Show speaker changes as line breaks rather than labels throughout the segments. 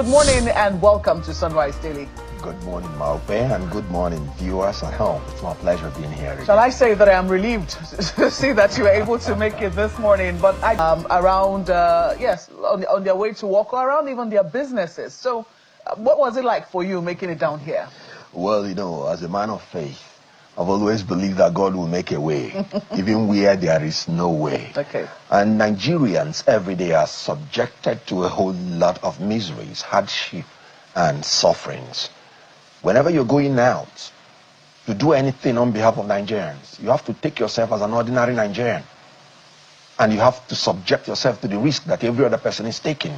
Good morning and welcome to Sunrise Daily.
Good morning, Maupe, and good morning, viewers at home. It's my pleasure being here again.
Shall I say that I am relieved to see that you were able to make it this morning, but around, on their way to work or around even their businesses. So what was it like for you making it down here?
Well, you know, as a man of faith, I've always believed that God will make a way, even where there is no way.
Okay.
And Nigerians every day are subjected to a whole lot of miseries, hardship, and sufferings. Whenever you're going out to do anything on behalf of Nigerians, you have to take yourself as an ordinary Nigerian. And you have to subject yourself to the risk that every other person is taking.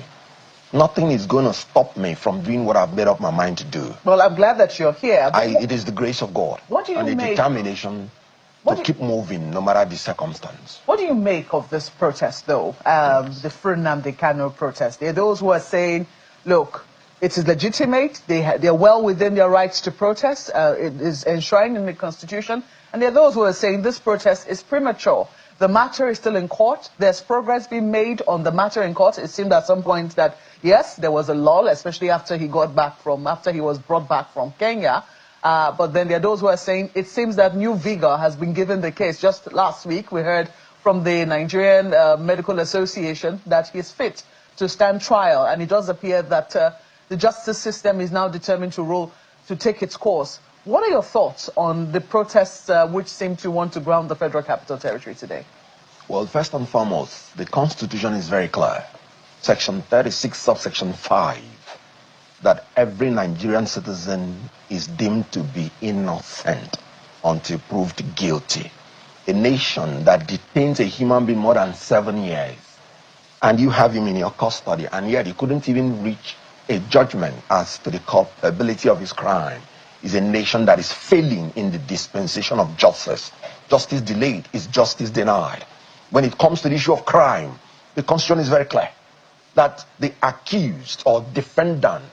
Nothing is going to stop me from doing what I've made up my mind to do.
Well, I'm glad that you're here.
It is the grace of God.
What do you
and the
make?
Determination to keep moving no matter the circumstance.
What do you make of this protest, though? The Nnamdi Kanu protest. There are those who are saying, look, it is legitimate. They're well within their rights to protest. It is enshrined in the Constitution. And there are those who are saying this protest is premature. The matter is still in court. There's progress being made on the matter in court. It seemed at some point that, yes, there was a lull, especially after he was brought back from Kenya. But then there are those who are saying it seems that new vigor has been given the case. Just last week, we heard from the Nigerian Medical Association that he's fit to stand trial. And it does appear that the justice system is now determined to take its course. What are your thoughts on the protests which seem to want to ground the Federal Capital Territory today?
Well, first and foremost, the Constitution is very clear. Section 36, subsection 5, that every Nigerian citizen is deemed to be innocent until proved guilty. A nation that detains a human being more than 7 years, and you have him in your custody, and yet you couldn't even reach a judgment as to the culpability of his crime, is a nation that is failing in the dispensation of justice. Justice delayed is justice denied. When it comes to the issue of crime, the Constitution is very clear that the accused or defendant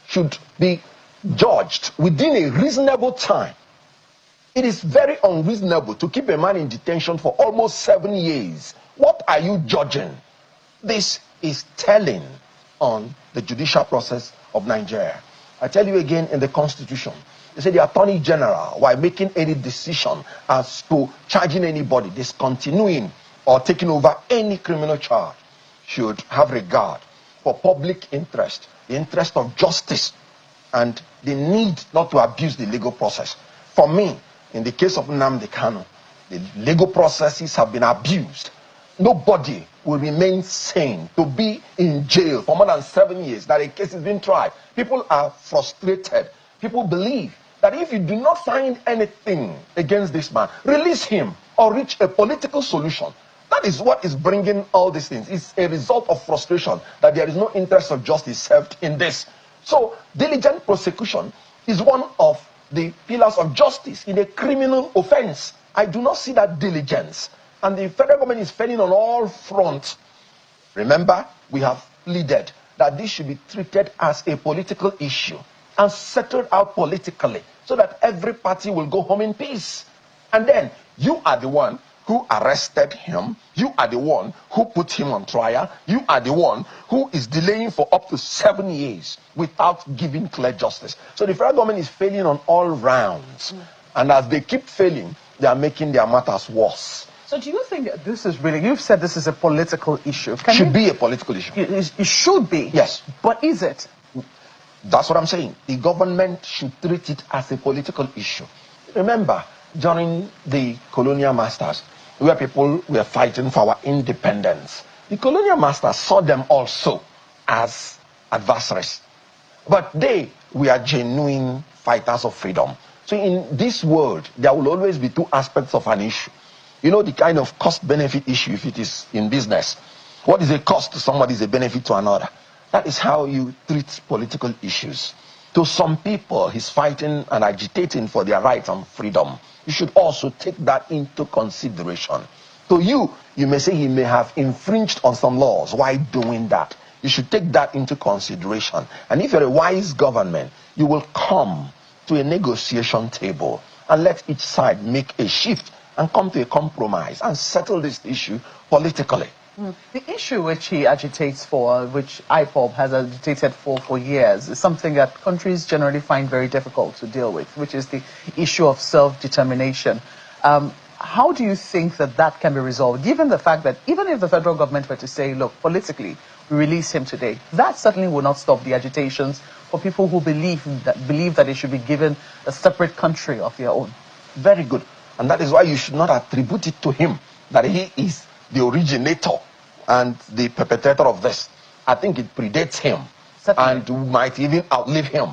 should be judged within a reasonable time. It is very unreasonable to keep a man in detention for almost 7 years. What are you judging? This is telling on the judicial process of Nigeria. I tell you again, in the Constitution, they say the Attorney General, while making any decision as to charging anybody, discontinuing or taking over any criminal charge, should have regard for public interest, the interest of justice, and the need not to abuse the legal process. For me, in the case of Nnamdi Kanu, the legal processes have been abused. Nobody will remain sane to be in jail for more than 7 years, that a case is being tried. People are frustrated. People believe that if you do not find anything against this man, release him or reach a political solution. That is what is bringing all these things. It's a result of frustration that there is no interest of justice served in this. So, diligent prosecution is one of the pillars of justice in a criminal offense. I do not see that diligence. And the federal government is failing on all fronts. Remember, we have pleaded that this should be treated as a political issue and settled out politically so that every party will go home in peace. And then you are the one who arrested him. You are the one who put him on trial. You are the one who is delaying for up to 7 years without giving clear justice. So the federal government is failing on all rounds. And as they keep failing, they are making their matters worse.
So do you think that this is really, you've said this is a political issue.
Should be a political issue.
It should be.
Yes.
But is it?
That's what I'm saying. The government should treat it as a political issue. Remember, during the colonial masters, where people were fighting for our independence, the colonial masters saw them also as adversaries. But they were genuine fighters of freedom. So in this world, there will always be two aspects of an issue. You know, the kind of cost-benefit issue, if it is in business. What is a cost to somebody is a benefit to another. That is how you treat political issues. To some people, he's fighting and agitating for their rights and freedom. You should also take that into consideration. To you, you may say he may have infringed on some laws. Why doing that? You should take that into consideration. And if you're a wise government, you will come to a negotiation table and let each side make a shift and come to a compromise and settle this issue politically.
The issue which he agitates for, which IPOB has agitated for years, is something that countries generally find very difficult to deal with, which is the issue of self-determination. How do you think that that can be resolved, given the fact that even if the federal government were to say, look, politically, we release him today, that certainly will not stop the agitations for people who believe that they should be given a separate country of their own?
Very good. And that is why you should not attribute it to him, that he is the originator and the perpetrator of this. I think it predates him. Certainly. And might even outlive him.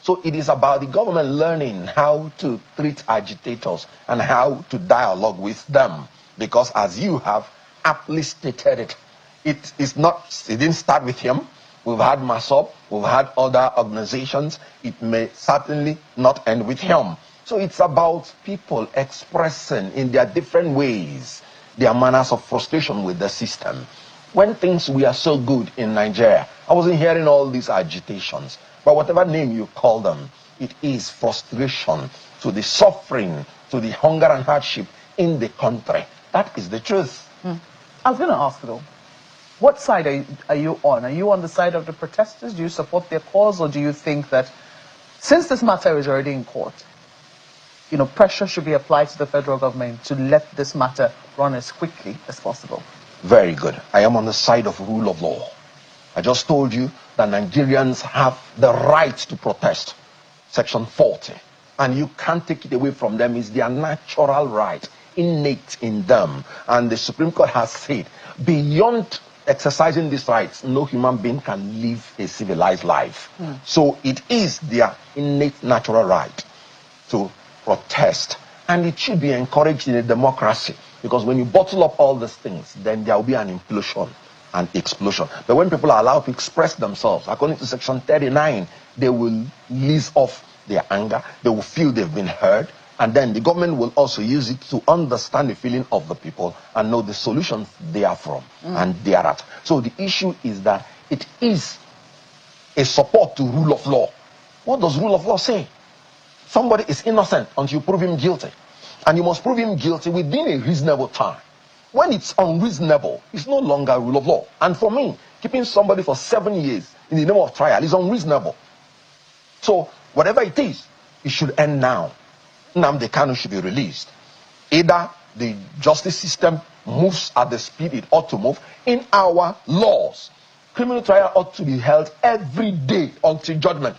So it is about the government learning how to treat agitators and how to dialogue with them. Because as you have aptly stated it, it didn't start with him. We've had MASOB, we've had other organizations. It may certainly not end with him. So it's about people expressing in their different ways their manners of frustration with the system. When things were so good in Nigeria, I wasn't hearing all these agitations. But whatever name you call them, it is frustration to the suffering, to the hunger and hardship in the country. That is the truth.
I was going to ask though, what side are you on? Are you on the side of the protesters? Do you support their cause? Or do you think that since this matter is already in court, pressure should be applied to the federal government to let this matter run as quickly as possible?
Very good. I am on the side of rule of law. I just told you that Nigerians have the right to protest. Section 40. And you can't take it away from them. It's their natural right, innate in them. And the Supreme Court has said, beyond exercising these rights, no human being can live a civilized life. So it is their innate natural right to protest. And it should be encouraged in a democracy. Because when you bottle up all these things, then there will be an implosion and explosion. But when people are allowed to express themselves, according to Section 39, they will ease off their anger. They will feel they've been heard. And then the government will also use it to understand the feeling of the people and know the solutions they are from and they are at. So the issue is that it is a support to rule of law. What does rule of law say? Somebody is innocent until you prove him guilty. And you must prove him guilty within a reasonable time. When it's unreasonable, it's no longer rule of law. And for me, keeping somebody for 7 years in the name of trial is unreasonable. So whatever it is, it should end now. Nnamdi Kanu should be released. Either the justice system moves at the speed it ought to move. In our laws, criminal trial ought to be held every day until judgment.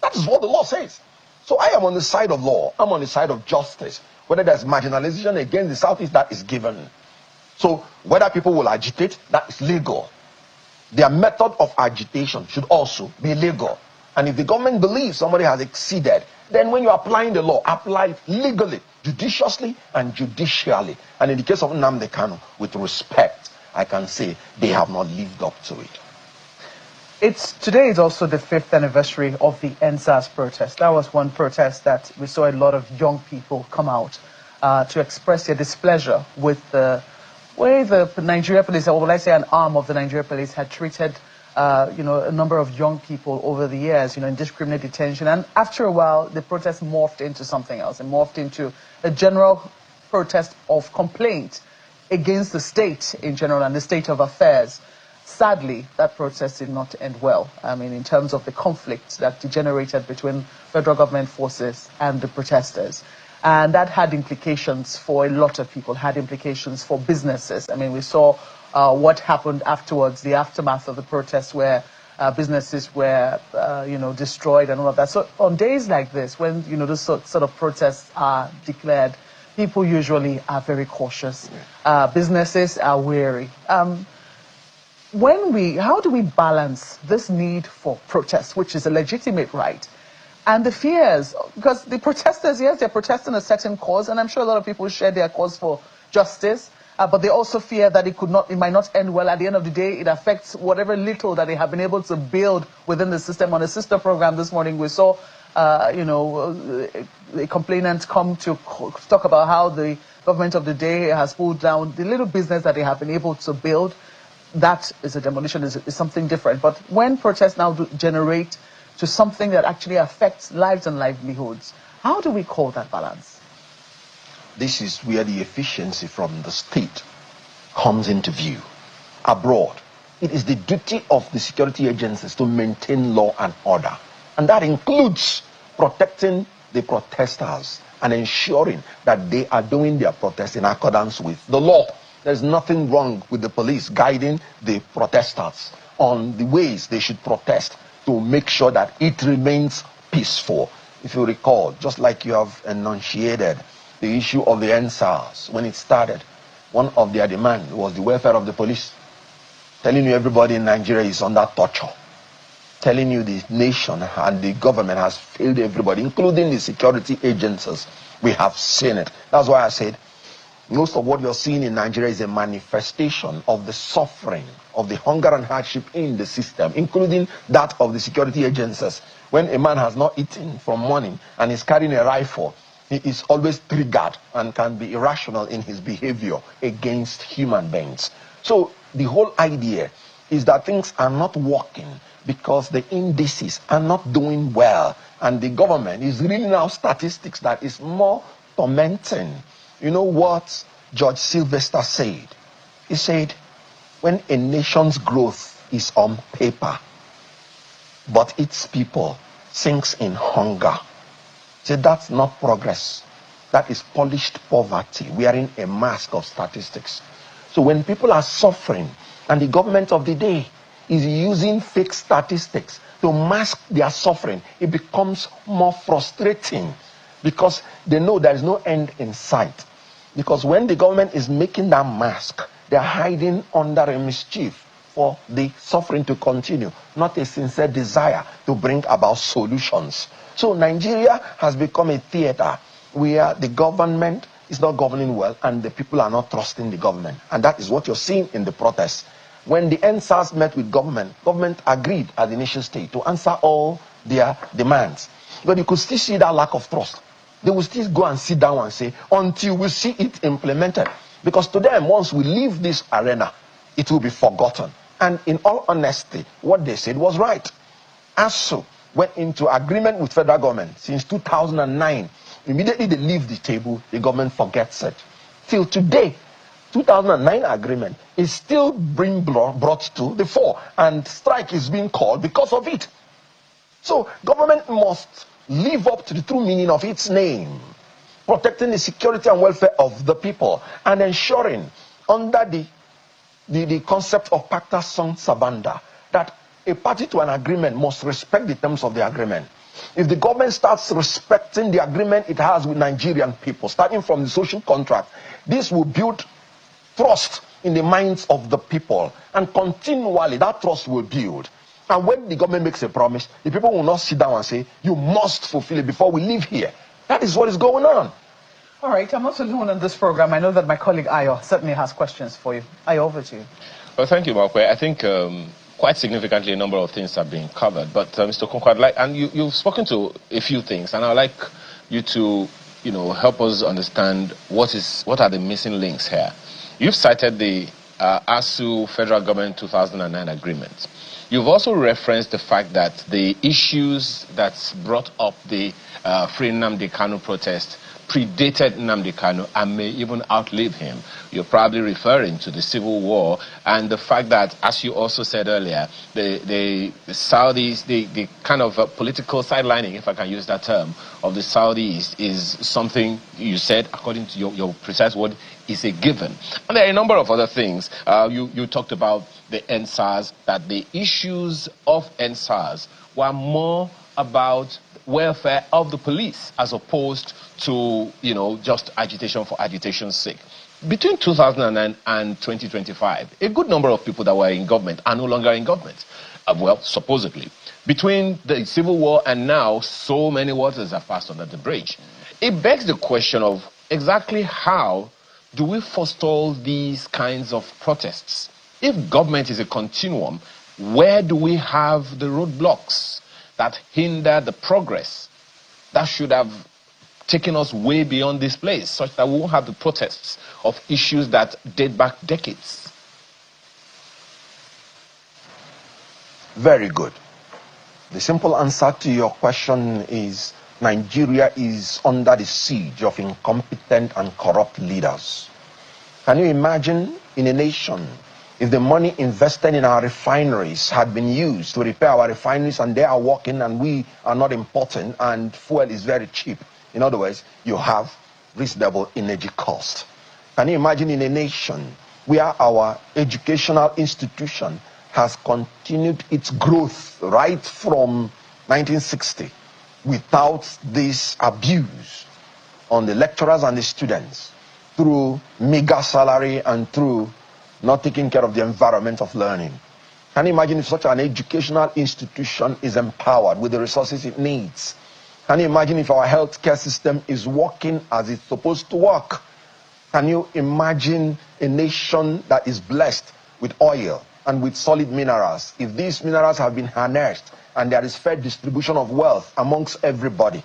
That is what the law says. So I am on the side of law. I'm on the side of justice. Whether there's marginalization against the Southeast, that is given. So whether people will agitate, that is legal. Their method of agitation should also be legal. And if the government believes somebody has exceeded, then when you're applying the law, apply it legally, judiciously, and judicially. And in the case of Nnamdi Kanu, with respect, I can say they have not lived up to it.
Today is also the 5th anniversary of the EndSARS protest. That was one protest that we saw a lot of young people come out to express their displeasure with the way the Nigeria police, or will I say an arm of the Nigeria police, had treated a number of young people over the years, indiscriminate detention. And after a while, the protest morphed into something else. It morphed into a general protest of complaint against the state in general and the state of affairs. Sadly, that protest did not end well. I mean, in terms of the conflict that degenerated between federal government forces and the protesters. And that had implications for a lot of people, had implications for businesses. I mean, we saw what happened afterwards, the aftermath of the protest, where businesses were, destroyed and all of that. So on days like this, when, this sort of protests are declared, people usually are very cautious. Businesses are wary. How do we balance this need for protest, which is a legitimate right, and the fears? Because the protesters, yes, they're protesting a certain cause, and I'm sure a lot of people share their cause for justice, but they also fear that it might not end well. At the end of the day, it affects whatever little that they have been able to build within the system. On a sister program this morning, we saw, the complainants come to talk about how the government of the day has pulled down the little business that they have been able to build. That is a demolition, is something different. But when protests now generate to something that actually affects lives and livelihoods, how do we call that balance?
This is where the efficiency from the state comes into view. Abroad, it is the duty of the security agencies to maintain law and order. And that includes protecting the protesters and ensuring that they are doing their protest in accordance with the law. There's nothing wrong with the police guiding the protesters on the ways they should protest to make sure that it remains peaceful. If you recall, just like you have enunciated the issue of the NSAS, when it started, one of their demands was the welfare of the police. Telling you everybody in Nigeria is under torture. Telling you the nation and the government has failed everybody, including the security agencies. We have seen it. That's why I said, most of what you're seeing in Nigeria is a manifestation of the suffering, of the hunger and hardship in the system, including that of the security agencies. When a man has not eaten from morning and is carrying a rifle, he is always triggered and can be irrational in his behavior against human beings. So the whole idea is that things are not working because the indices are not doing well, and the government is reading out statistics that is more tormenting. You know what George Sylvester said? He said, when a nation's growth is on paper, but its people sinks in hunger, he said, that's not progress. That is polished poverty, wearing a mask of statistics. So when people are suffering, and the government of the day is using fake statistics to mask their suffering, it becomes more frustrating because they know there is no end in sight. Because when the government is making that mask, they are hiding under a mischief for the suffering to continue, not a sincere desire to bring about solutions. So Nigeria has become a theater where the government is not governing well and the people are not trusting the government. And that is what you're seeing in the protests. When the NSAS met with government agreed at the initial stage to answer all their demands. But you could still see that lack of trust. They will still go and sit down and say, until we see it implemented. Because to them, once we leave this arena, it will be forgotten. And in all honesty, what they said was right. ASU went into agreement with federal government since 2009. Immediately they leave the table, the government forgets it. Till today, 2009 agreement is still being brought to the fore, and strike is being called because of it. So government must live up to the true meaning of its name, protecting the security and welfare of the people, and ensuring under the concept of pacta sunt servanda that a party to an agreement must respect the terms of the agreement. If the government starts respecting the agreement it has with Nigerian people, starting from the social contract, this will build trust in the minds of the people, and continually that trust will build. And when the government makes a promise, the people will not sit down and say, you must fulfill it before we leave here. That is what is going on.
All right, I'm not alone on this program. I know that my colleague Ayo certainly has questions for you. Ayo, over to you.
Well, thank you, Markwe. I think quite significantly a number of things are being covered. But Mr. Okonkwo, and you've spoken to a few things, and I'd like you to, help us understand what are the missing links here. You've cited the ASU Federal Government 2009 agreement. You've also referenced the fact that the issues that brought up the Free Nnamdi Kanu protest predated Nnamdi Kanu and may even outlive him. You're probably referring to the Civil War and the fact that, as you also said earlier, the Saudis, the kind of political sidelining, if I can use that term, of the Saudis is something you said, according to your precise word, is a given. And there are a number of other things. You talked about the NSAS, that the issues of NSAS were more about welfare of the police as opposed to, just agitation for agitation's sake. Between 2009 and 2025, a good number of people that were in government are no longer in government. Well, supposedly. Between the Civil War and now, so many waters have passed under the bridge. It begs the question of exactly how do we forestall these kinds of protests? If government is a continuum, where do we have the roadblocks that hinder the progress that should have taken us way beyond this place, such that we won't have the protests of issues that date back decades?
Very good. The simple answer to your question is Nigeria is under the siege of incompetent and corrupt leaders. Can you imagine in a nation if the money invested in our refineries had been used to repair our refineries and they are working and we are not important and fuel is very cheap? In other words, you have reasonable energy cost. Can you imagine in a nation where our educational institution has continued its growth right from 1960 without this abuse on the lecturers and the students through meager salary and through not taking care of the environment of learning? Can you imagine if such an educational institution is empowered with the resources it needs? Can you imagine if our healthcare system is working as it's supposed to work? Can you imagine a nation that is blessed with oil and with solid minerals, if these minerals have been harnessed and there is fair distribution of wealth amongst everybody?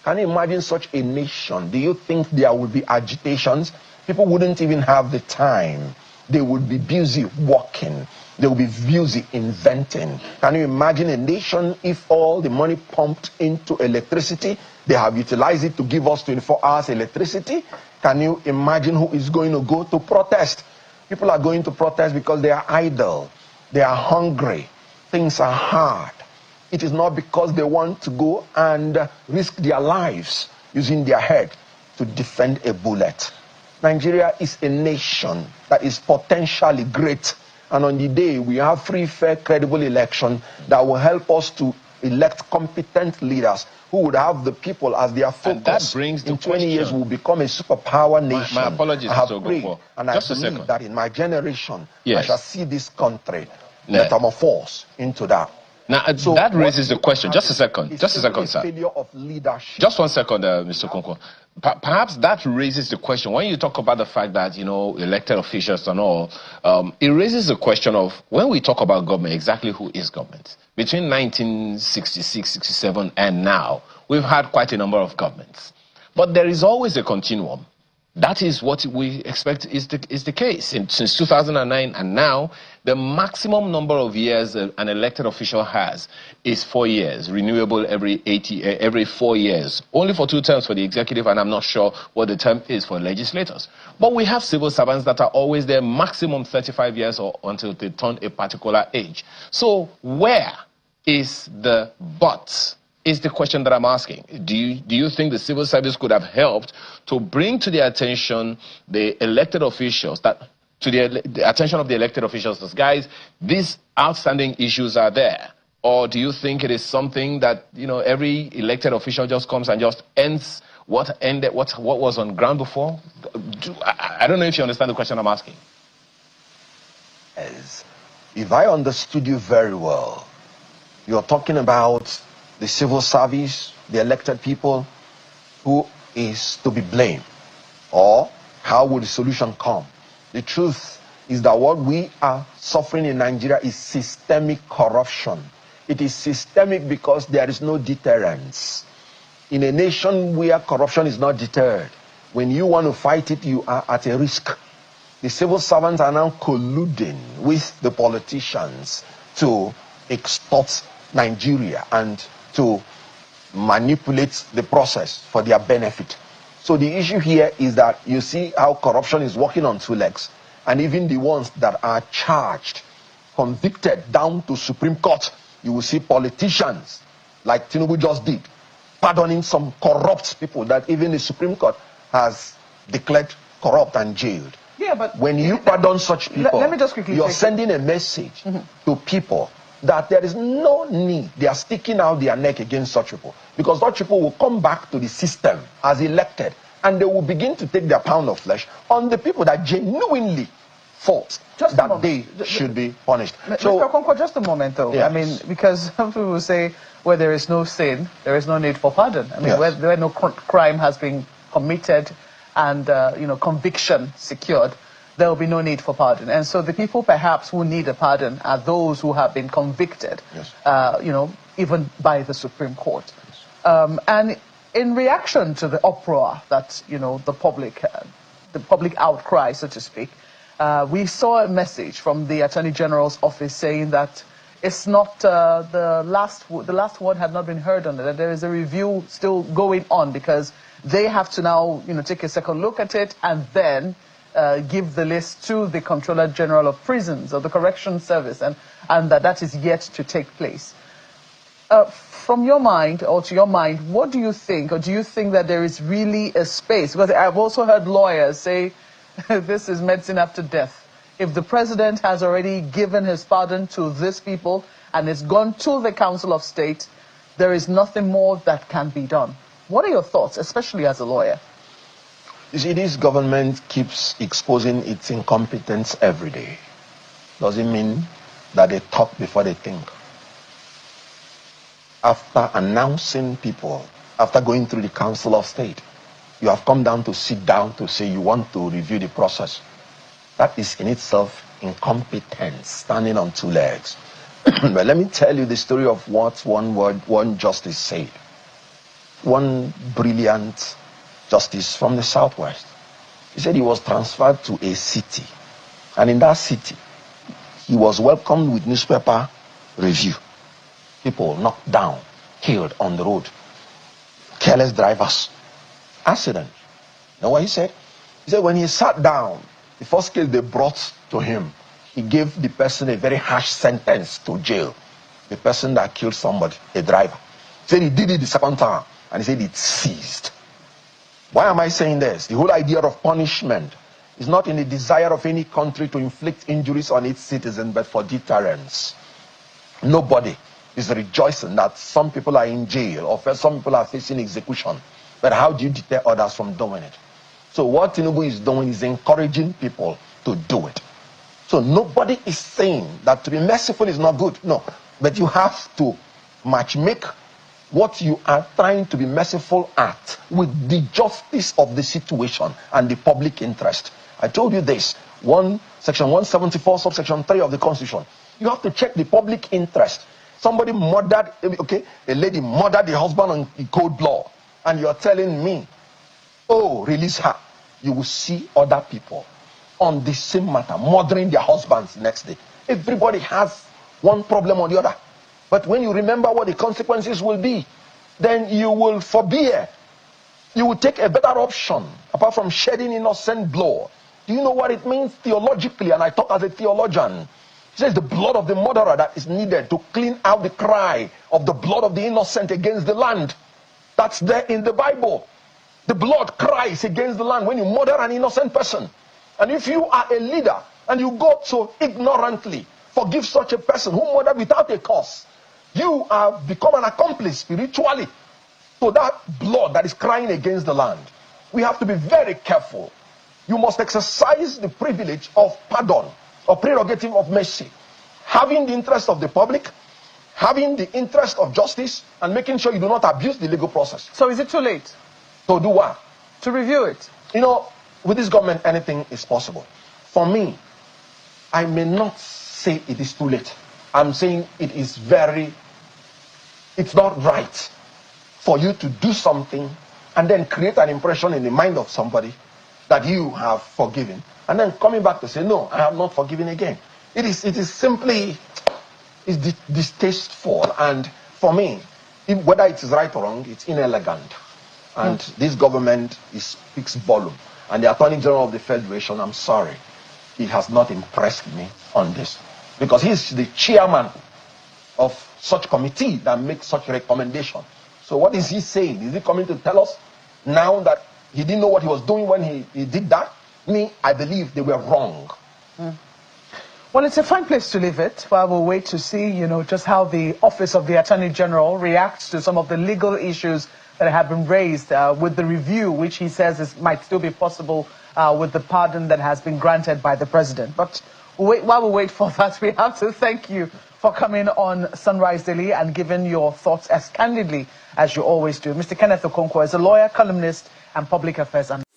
Can you imagine such a nation? Do you think there will be agitations? People wouldn't even have the time. They would be busy working. They will be busy inventing. Can you imagine a nation if all the money pumped into electricity, they have utilized it to give us 24 hours electricity? Can you imagine who is going to go to protest? People are going to protest because they are idle. They are hungry. Things are hard. It is not because they want to go and risk their lives using their head to defend a bullet. Nigeria is a nation that is potentially great. And on the day we have free, fair, credible election that will help us to elect competent leaders who would have the people as their focus.
And that brings the
in 20
question.
years we'll become a superpower nation.
My apologies,
I have
Mr.
prayed,
Ogunfor.
and I
Just a
believe
second.
that in my generation,
Yes.
I shall see this country
Yeah.
metamorphose into that.
Now,
So
that
what
raises the
we
question.
have
Just a second.
is
Just a
simply
second, sir.
failure of leadership.
Just 1 second, Mr. Okonkwo. Perhaps that raises the question. When you talk about the fact that, elected officials and all, it raises the question of, when we talk about government, exactly who is government? Between 1966, 67, and now, we've had quite a number of governments. But there is always a continuum. That is what we expect is the case. Since 2009 and now, the maximum number of years an elected official has is 4 years, renewable every 4 years. Only for 2 terms for the executive, and I'm not sure what the term is for legislators. But we have civil servants that are always there maximum 35 years or until they turn a particular age. So where is the but? Is the question that I'm asking. Do you think the civil service could have helped to bring to the attention the elected officials, to the attention of the elected officials, those guys, these outstanding issues are there? Or do you think it is something that, every elected official just comes and just ends what was on ground before? I don't know if you understand the question I'm asking.
Yes. If I understood you very well, you're talking about the civil service, the elected people, who is to be blamed? Or how will the solution come? The truth is that what we are suffering in Nigeria is systemic corruption. It is systemic because there is no deterrence. In a nation where corruption is not deterred, when you want to fight it, you are at a risk. The civil servants are now colluding with the politicians to extort Nigeria and to manipulate the process for their benefit. So the issue here is that you see how corruption is walking on two legs. And even the ones that are charged, convicted down to Supreme Court, you will see politicians, like Tinubu just did, pardoning some corrupt people that even the Supreme Court has declared corrupt and jailed.
Yeah, but
when you pardon such people,
let me just quickly
you're sending a message to people that there is no need. They are sticking out their neck against such people, because such people will come back to the system as elected, and they will begin to take their pound of flesh on the people that genuinely fought that they should be punished.
So, Mr. Okonkwo, just a moment though.
Yes.
I mean, because some people will say, where there is no sin, there is no need for pardon. I mean, where no crime has been committed and conviction secured, there will be no need for pardon. And so the people perhaps who need a pardon are those who have been convicted, even by the Supreme Court. And in reaction to the uproar that, the public outcry, so to speak, we saw a message from the Attorney General's office saying that it's not the last word had not been heard on it, that there is a review still going on, because they have to now take a second look at it and then give the list to the Controller General of Prisons or the Correction Service, and that is yet to take place. From your mind, or to your mind, what do you think, or do you think that there is really a space? Because I've also heard lawyers say this is medicine after death. If the president has already given his pardon to these people and it's gone to the Council of State, there is nothing more that can be done. What are your thoughts, especially as a lawyer?
You see, this government keeps exposing its incompetence every day. Doesn't mean that they talk before they think. After announcing people, after going through the Council of State, you have come down to sit down to say you want to review the process. That is in itself incompetence, standing on two legs. But let me tell you the story of what one justice said. One brilliant justice from the Southwest. He said he was transferred to a city. And in that city, he was welcomed with newspaper review. People knocked down, killed on the road. Careless drivers. Accident. You know what he said? He said when he sat down, the first case they brought to him, he gave the person a very harsh sentence to jail. The person that killed somebody, a driver. He said he did it the second time, and he said it ceased. Why am I saying this? The whole idea of punishment is not in the desire of any country to inflict injuries on its citizens, but for deterrence. Nobody is rejoicing that some people are in jail or some people are facing execution. But how do you deter others from doing it? So what Tinubu is doing is encouraging people to do it. So nobody is saying that to be merciful is not good. No. But you have to matchmake what you are trying to be merciful at with the justice of the situation and the public interest. I told you this. Section 174, subsection 3 of the Constitution. You have to check the public interest. Somebody murdered, a lady murdered the husband in cold blood. And you're telling me, oh, release her. You will see other people on the same matter, murdering their husbands next day. Everybody has one problem or the other. But when you remember what the consequences will be, then you will forbear. You will take a better option, apart from shedding innocent blood. Do you know what it means theologically? And I talk as a theologian. It says the blood of the murderer that is needed to clean out the cry of the blood of the innocent against the land. That's there in the Bible. The blood cries against the land when you murder an innocent person. And if you are a leader and you go so ignorantly forgive such a person who murdered without a cause, you have become an accomplice spiritually to that blood that is crying against the land. We have to be very careful. You must exercise the privilege of pardon or prerogative of mercy, having the interest of the public, having the interest of justice, and making sure you do not abuse the legal process.
So is it too late?
To do what?
To review it.
With this government, anything is possible. For me, I may not say it is too late. I'm saying it's not right for you to do something and then create an impression in the mind of somebody that you have forgiven, and then coming back to say, no, I have not forgiven again. It is simply distasteful, and for me, whether it is right or wrong, it's inelegant. And this government speaks volume. And the Attorney General of the Federation, I'm sorry, he has not impressed me on this. Because he's the chairman of such committee that makes such recommendation. So what is he saying? Is he coming to tell us now that he didn't know what he was doing when he did that? I believe they were wrong.
Well, it's a fine place to leave it, while we'll wait to see, just how the Office of the Attorney General reacts to some of the legal issues that have been raised with the review, which he says might still be possible with the pardon that has been granted by the president. But while we wait for that, we have to thank you for coming on Sunrise Daily and giving your thoughts as candidly as you always do. Mr. Kenneth Okonkwo is a lawyer, columnist, and public affairs analyst.